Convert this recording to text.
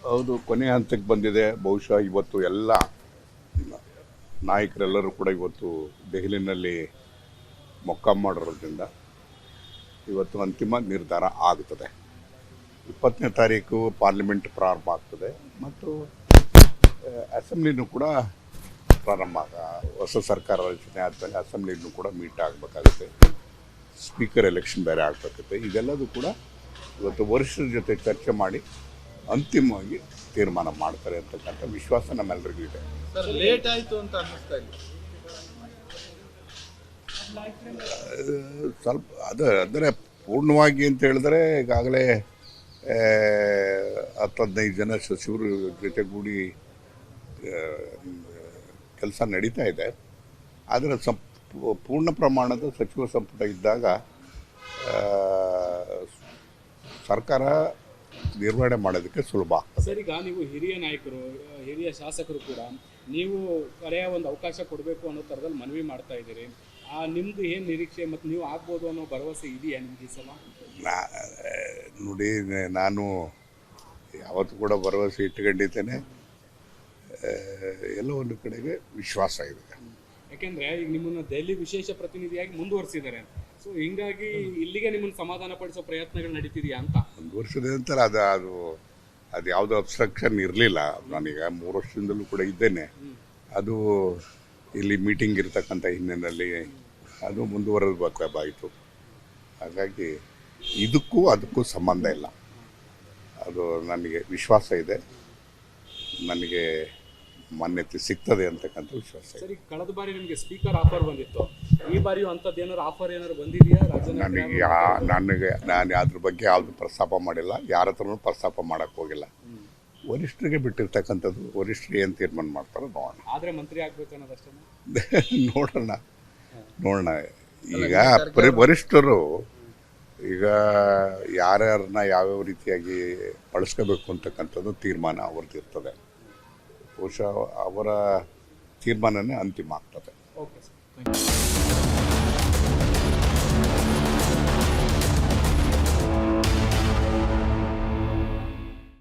ಹೌದು, ಕೊನೆ ಹಂತಕ್ಕೆ ಬಂದಿದೆ. ಬಹುಶಃ ಇವತ್ತು ಎಲ್ಲ ನಾಯಕರೆಲ್ಲರೂ ಕೂಡ ಇವತ್ತು ದೆಹಲಿನಲ್ಲಿ ಮೊಕ್ಕಾಂ ಮಾಡಿರೋದ್ರಿಂದ ಇವತ್ತು ಅಂತಿಮ ನಿರ್ಧಾರ ಆಗುತ್ತದೆ. 20ನೇ ತಾರೀಕು ಪಾರ್ಲಿಮೆಂಟ್ ಪ್ರಾರಂಭ ಆಗ್ತದೆ ಮತ್ತು ಅಸೆಂಬ್ಲಿನೂ ಕೂಡ ಪ್ರಾರಂಭ ಹೊಸ ಸರ್ಕಾರ ರಚನೆ ಆದಮೇಲೆ ಅಸೆಂಬ್ಲಿನೂ ಕೂಡ ಮೀಟ್ ಆಗಬೇಕಾಗುತ್ತೆ. ಸ್ಪೀಕರ್ ಎಲೆಕ್ಷನ್ ಬೇರೆ ಆಗಬೇಕಾಗುತ್ತೆ. ಇದೆಲ್ಲದೂ ಕೂಡ ಇವತ್ತು ವರಿಷ್ಠರ ಜೊತೆ ಚರ್ಚೆ ಮಾಡಿ ಅಂತಿಮವಾಗಿ ತೀರ್ಮಾನ ಮಾಡ್ತಾರೆ ಅಂತಕ್ಕಂಥ ವಿಶ್ವಾಸ ನಮ್ಮೆಲ್ಲರಿಗೂ ಇದೆ. ಲೇಟ್ ಆಯಿತು ಅಂತ ಅನ್ನಿಸ್ತಾ ಇಲ್ಲ? ಸ್ವಲ್ಪ ಅಂದರೆ ಪೂರ್ಣವಾಗಿ ಅಂತ ಹೇಳಿದ್ರೆ ಈಗಾಗಲೇ 10-15 ಜನ ಸಚಿವರು ಜೊತೆಗೂಡಿ ಕೆಲಸ ನಡೀತಾ ಇದೆ. ಆದರೆ ಪೂರ್ಣ ಪ್ರಮಾಣದ ಸಚಿವ ಸಂಪುಟ ಇದ್ದಾಗ ಸರ್ಕಾರ ನಿರ್ವಹಣೆ ಮಾಡೋದಕ್ಕೆ ಸುಲಭ. ಸರ್, ಈಗ ನೀವು ಹಿರಿಯ ನಾಯಕರು, ಹಿರಿಯ ಶಾಸಕರು ಕೂಡ ನೀವು ಕರೆಯ ಒಂದು ಅವಕಾಶ ಕೊಡಬೇಕು ಅನ್ನೋ ಥರದಲ್ಲಿ ಮನವಿ ಮಾಡ್ತಾ ಇದ್ದೀರಿ. ನಿಮ್ಮದು ಏನು ನಿರೀಕ್ಷೆ ಮತ್ತು ನೀವು ಆಗ್ಬೋದು ಅನ್ನೋ ಭರವಸೆ ಇದೆಯಾ ನಿಮ್ಗೆ ಈ ಸಲ? ನೋಡಿ, ನಾನು ಯಾವತ್ತೂ ಕೂಡ ಭರವಸೆ ಇಟ್ಕೊಂಡಿದ್ದೇನೆ. ಎಲ್ಲ ಒಂದು ಕಡೆಗೆ ವಿಶ್ವಾಸ ಇದೆ. ಯಾಕೆಂದರೆ ಈಗ ನಿಮ್ಮನ್ನು ದೆಹಲಿ ವಿಶೇಷ ಪ್ರತಿನಿಧಿಯಾಗಿ ಮುಂದುವರಿಸಿದ್ದಾರೆ. ಸೊ ಹಿಂಗಾಗಿ ಇಲ್ಲಿಗೆ ನಿಮ್ಮನ್ನು ಸಮಾಧಾನ ಪಡಿಸೋ ಪ್ರಯತ್ನಗಳು ನಡೀತಿದೆಯಾ ಅಂತ? ಒಂದು ವರ್ಷದ ನಂತರ ಅದು ಯಾವುದೋ ಅಬ್ಸ್ಟ್ರಕ್ಷನ್ ಇರಲಿಲ್ಲ. ನಾನೀಗ 3 ವರ್ಷದಿಂದಲೂ ಕೂಡ ಇದ್ದೇನೆ. ಅದು ಇಲ್ಲಿ ಮೀಟಿಂಗ್ ಇರ್ತಕ್ಕಂಥ ಹಿನ್ನೆಲೆಯಲ್ಲಿ ಅದು ಮುಂದುವರೆದಬೇಕಾಯಿತು. ಹಾಗಾಗಿ ಅದಕ್ಕೂ ಸಂಬಂಧ ಇಲ್ಲ. ಅದು ನನಗೆ ವಿಶ್ವಾಸ ಇದೆ. ನನಗೆ ಮಾನ್ಯತೆ ಸಿಗ್ತದೆ ಅಂತಕ್ಕಂಥ ವಿಶ್ವಾಸ ಇದೆ. ಸರಿ, ಕಳೆದ ಬಾರಿ ನಿಮಗೆ ಸ್ಪೀಕರ್ ಆಫರ್ ಬಂದಿತ್ತು. ಈ ಬಾರಿಯೂ ಅಂಥದ್ದು ಏನಾದ್ರು ಆಫರ್ ಏನಾದ್ರು ಬಂದಿದೆಯಾ? ನಾನು ಅದ್ರ ಬಗ್ಗೆ ಯಾವುದು ಪ್ರಸ್ತಾಪ ಮಾಡಿಲ್ಲ. ಯಾರ ಹತ್ರನೂ ಪ್ರಸ್ತಾಪ ಮಾಡೋಕ್ಕೆ ಹೋಗಿಲ್ಲ. ವರಿಷ್ಠರಿಗೆ ಬಿಟ್ಟಿರ್ತಕ್ಕಂಥದ್ದು. ವರಿಷ್ಠರು ಏನು ತೀರ್ಮಾನ ಮಾಡ್ತಾರೋ ನೋಡೋಣ. ಆದರೆ ಮಂತ್ರಿ ಆಗ್ಬೇಕು ಅನ್ನೋದಷ್ಟೇ ನೋಡೋಣ. ಈಗ ವರಿಷ್ಠರು ಈಗ ಯಾರ್ಯಾರನ್ನ ಯಾವ್ಯಾವ ರೀತಿಯಾಗಿ ಬಳಸ್ಕೋಬೇಕು ಅಂತಕ್ಕಂಥದ್ದು ತೀರ್ಮಾನ ಅವ್ರದ್ದು ಇರ್ತದೆ. ಬಹುಶಃ ಅವರ ತೀರ್ಮಾನನೇ ಅಂತಿಮ ಆಗ್ತದೆ. Okay sir, thank you.